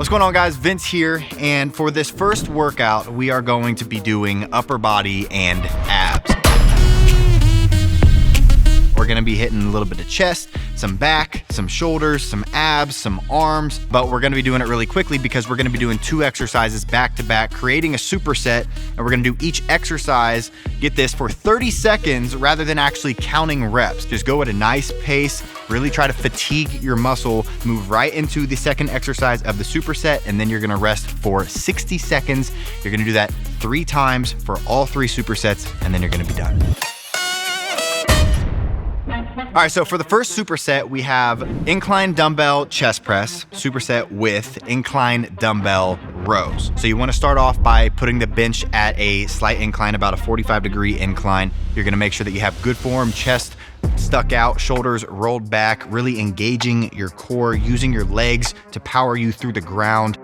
What's going on, guys? Vince here, and for this first workout, we are going to be doing upper body and abs. We're gonna be hitting a little bit of chest, some back, some shoulders, some abs, some arms, but we're gonna be doing it really quickly because we're gonna be doing 2 exercises back to back, creating a superset, and we're gonna do each exercise, get this, for 30 seconds rather than actually counting reps. Just go at a nice pace, really try to fatigue your muscle, move right into the second exercise of the superset, and then you're gonna rest for 60 seconds. You're gonna do that 3 times for all 3 supersets, and then you're gonna be done. All right, so for the first superset, we have incline dumbbell chest press superset with incline dumbbell rows. So you wanna start off by putting the bench at a slight incline, about a 45-degree incline. You're gonna make sure that you have good form, chest stuck out, shoulders rolled back, really engaging your core, using your legs to power you through the ground.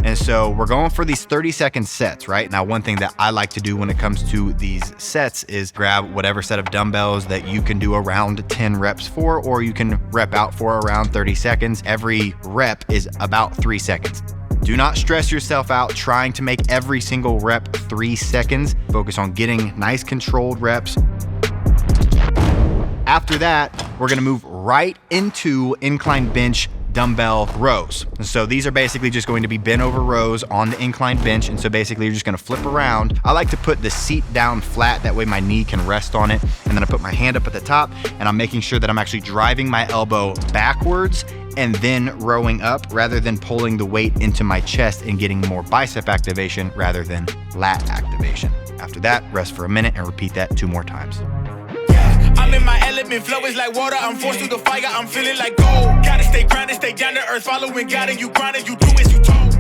And so we're going for these 30-second sets, right? Now, one thing that I like to do when it comes to these sets is grab whatever set of dumbbells that you can do around 10 reps for, or you can rep out for around 30 seconds. Every rep is about 3 seconds. Do not stress yourself out trying to make every single rep 3 seconds. Focus on getting nice controlled reps. After that, we're gonna move right into incline bench dumbbell rows. So these are basically just going to be bent over rows on the incline bench. And so basically you're just gonna flip around. I like to put the seat down flat, that way my knee can rest on it. And then I put my hand up at the top and I'm making sure that I'm actually driving my elbow backwards and then rowing up rather than pulling the weight into my chest and getting more bicep activation rather than lat activation. After that, rest for a minute and repeat that 2 more times. I'm in my element, flow is like water, I'm forced through the fire, I'm feeling like gold. Gotta stay grounded, stay down to earth, following God, and you grinding, you do as you told.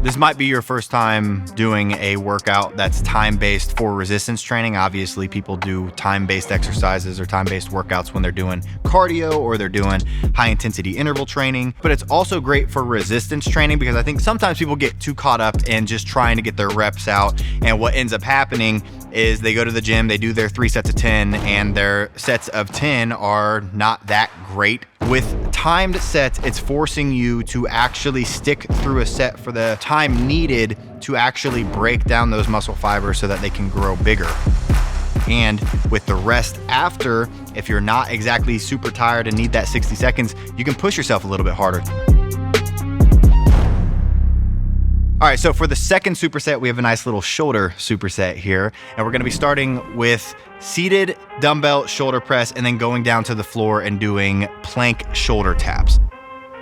This might be your first time doing a workout that's time-based for resistance training. Obviously, people do time-based exercises or time-based workouts when they're doing cardio or they're doing high-intensity interval training. But it's also great for resistance training because I think sometimes people get too caught up in just trying to get their reps out. And what ends up happening is they go to the gym, they do their 3 sets of 10, and their sets of 10 are not that great. With timed sets, it's forcing you to actually stick through a set for the time needed to actually break down those muscle fibers so that they can grow bigger. And with the rest after, if you're not exactly super tired and need that 60 seconds, you can push yourself a little bit harder. All right, so for the second superset, we have a nice little shoulder superset here. And we're gonna be starting with seated dumbbell shoulder press and then going down to the floor and doing plank shoulder taps.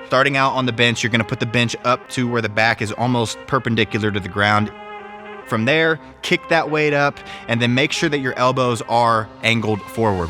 Starting out on the bench, you're gonna put the bench up to where the back is almost perpendicular to the ground. From there, kick that weight up and then make sure that your elbows are angled forward.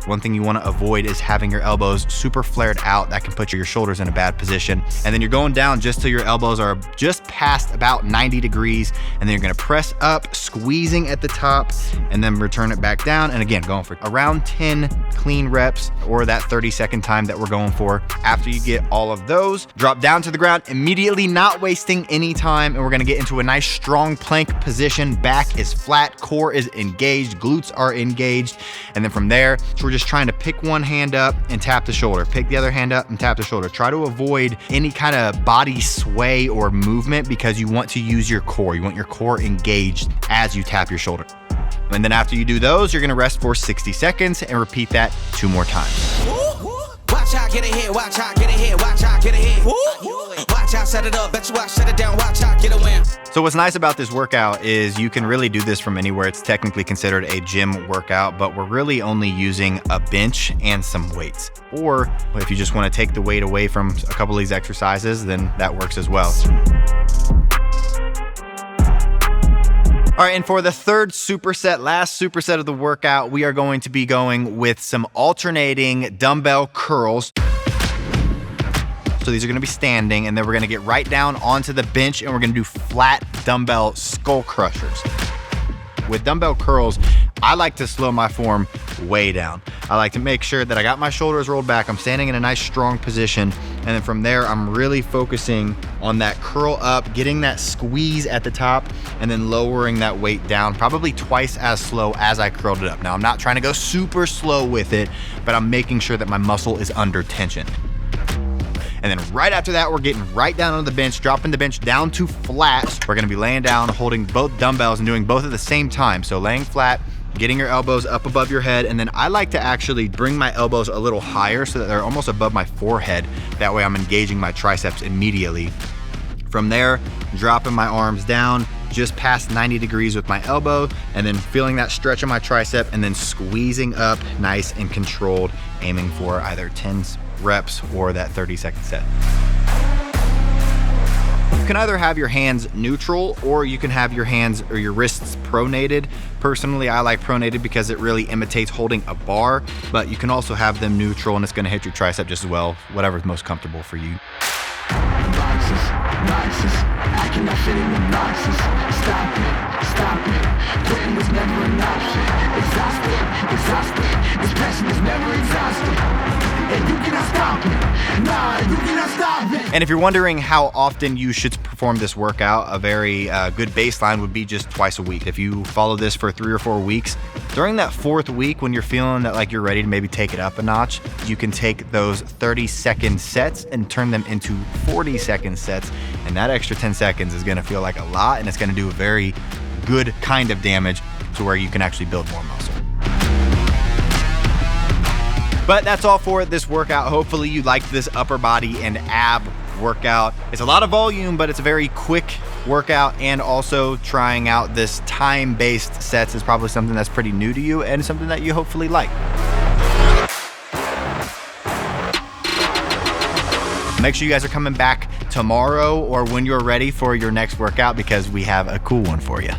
One thing you want to avoid is having your elbows super flared out. That can put your shoulders in a bad position. And then you're going down just till your elbows are just past about 90 degrees. And then you're going to press up, squeezing at the top, and then return it back down. And again, going for around 10 clean reps or that 30-second time that we're going for. After you get all of those, drop down to the ground immediately, not wasting any time. And we're going to get into a nice strong plank position. Back is flat, core is engaged, glutes are engaged. And then from there, we're just trying to pick one hand up and tap the shoulder, pick the other hand up and tap the shoulder. Try to avoid any kind of body sway or movement because you want to use your core. You want your core engaged as you tap your shoulder. And then after you do those, you're gonna rest for 60 seconds and repeat that 2 more times. Watch out, get ahead, watch out, get ahead, watch out, get ahead. Watch out, set it up, bet you I shut it down, watch out, get a win. So what's nice about this workout is you can really do this from anywhere. It's technically considered a gym workout, but we're really only using a bench and some weights. Or if you just want to take the weight away from a couple of these exercises, then that works as well. All right, and for the third superset, last superset of the workout, we are going to be going with some alternating dumbbell curls. So these are gonna be standing, and then we're gonna get right down onto the bench and we're gonna do flat dumbbell skull crushers. With dumbbell curls, I like to slow my form way down. I like to make sure that I got my shoulders rolled back, I'm standing in a nice strong position, and then from there, I'm really focusing on that curl up, getting that squeeze at the top, and then lowering that weight down, probably twice as slow as I curled it up. Now, I'm not trying to go super slow with it, but I'm making sure that my muscle is under tension. And then right after that, we're getting right down on the bench, dropping the bench down to flat. We're gonna be laying down, holding both dumbbells and doing both at the same time. So laying flat, getting your elbows up above your head, and then I like to actually bring my elbows a little higher so that they're almost above my forehead. That way I'm engaging my triceps immediately. From there, dropping my arms down just past 90 degrees with my elbow, and then feeling that stretch on my tricep, and then squeezing up nice and controlled, aiming for either 10 reps or that 30-second set. You can either have your hands neutral or you can have your hands or your wrists pronated. Personally, I like pronated because it really imitates holding a bar, but you can also have them neutral and it's gonna hit your tricep just as well, whatever's most comfortable for you. I cannot fit in the boxes. Stop it. Quitting was never an option. Exhausted. This passion is never exhausted. And you cannot stop it. Nah, you cannot stop it. And if you're wondering how often you should perform this workout, a very good baseline would be just twice a week. If you follow this for 3 or 4 weeks, during that 4th week, when you're feeling that like you're ready to maybe take it up a notch, you can take those 30-second sets and turn them into 40-second sets. And that extra 10 seconds is gonna feel like a lot, and it's gonna do a very good kind of damage to where you can actually build more muscle. But that's all for this workout. Hopefully you liked this upper body and ab workout. It's a lot of volume, but it's a very quick workout, and also trying out this time-based sets is probably something that's pretty new to you and something that you hopefully like. Make sure you guys are coming back tomorrow or when you're ready for your next workout, because we have a cool one for you.